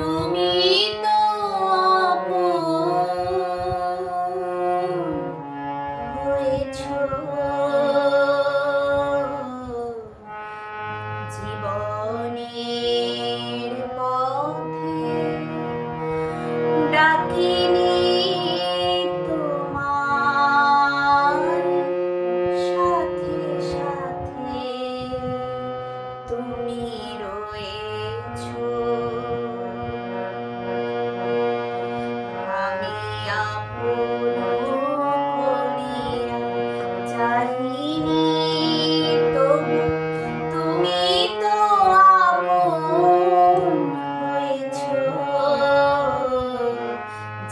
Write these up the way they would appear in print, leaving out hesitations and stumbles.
তুমি তো হয়েছো জীবনের পথে ডাকিনি তোমার সাথে সাথে তুমি রয়েছো। আমি আপন করিয়া চাহিনি তবু তুমি তো আপন হয়েছো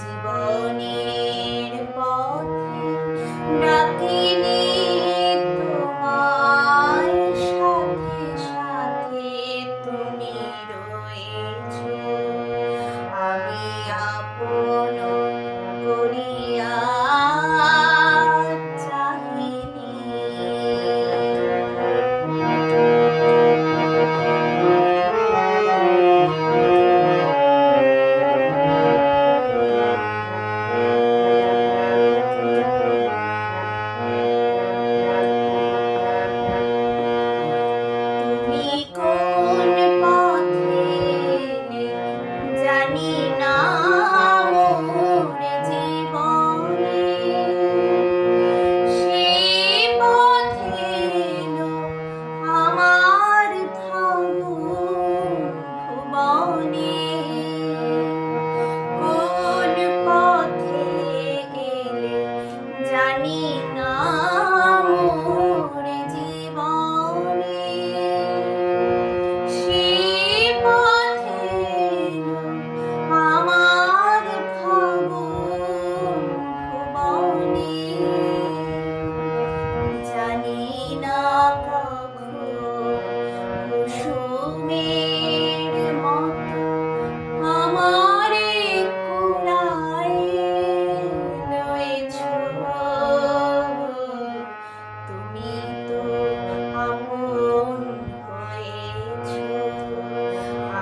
জীবনের পথে ডাকিনি তোমার সাথে সাথে তুমি রয়েছো। আমি আপন করিয়া চাহিনি। তুমি কোন পথে জানি না মোর জীবনে সেই পথে আমার ভুবনে কোন পথে গেলে জানি না মোর জীবনে সেই পথে আমার ভুবনে জানি না কখন কুসুমের মতো আমারে কুড়ায় লয়েছো। তুমি তো আপন হয়েছো।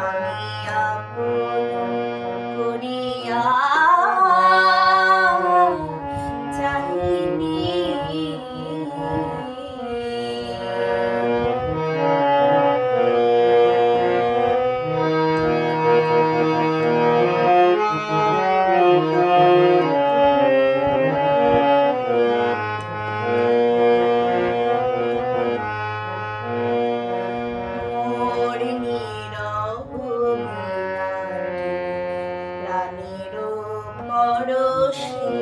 আমি আপন করিয়া চাহিনি। মোর নীরব মিনতি প্রাণের পরশে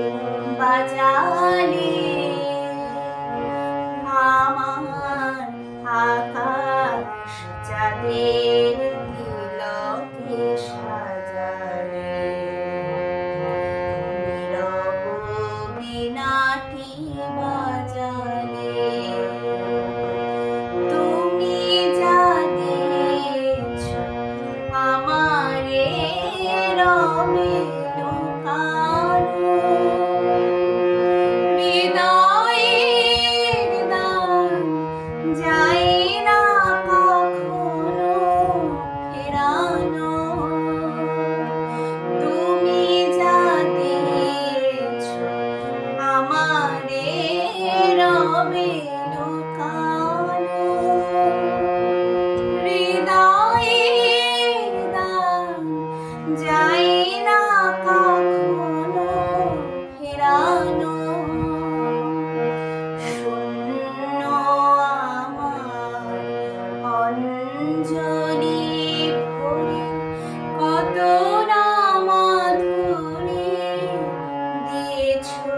বাজালে আমার আকাশ চাঁদের তিলকে সাজালে নীরব বীণাটি বাজালে তুমি যা দিয়েছো আমারে রবে লুকানো হৃদয়ের দান যায় না কখনো ফেরানো। তুমি যা দিয়েছো আমারে রবে লুকানো হৃদয়ের দান যায় না কখনো ফেরানো। শূন্য আমার অঞ্জলি ভরে কত না মাধুরী দিয়েছো।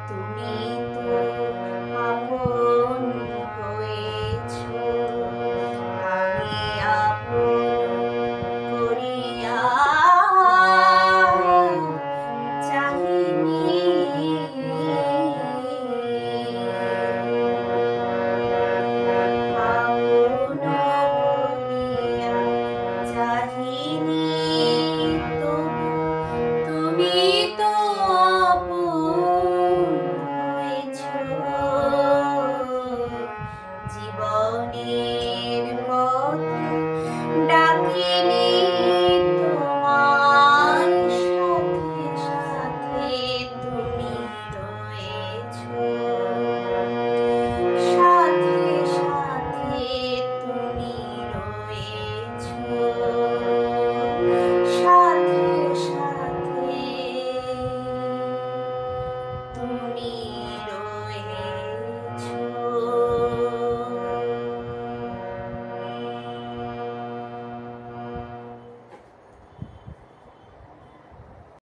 তুমি তো আপন হয়েছো। আমি আপন করিয়া চাহিনি। আপন করিয়া চাহিনি তবু তুমি তো আপন হয়েছো জীবনের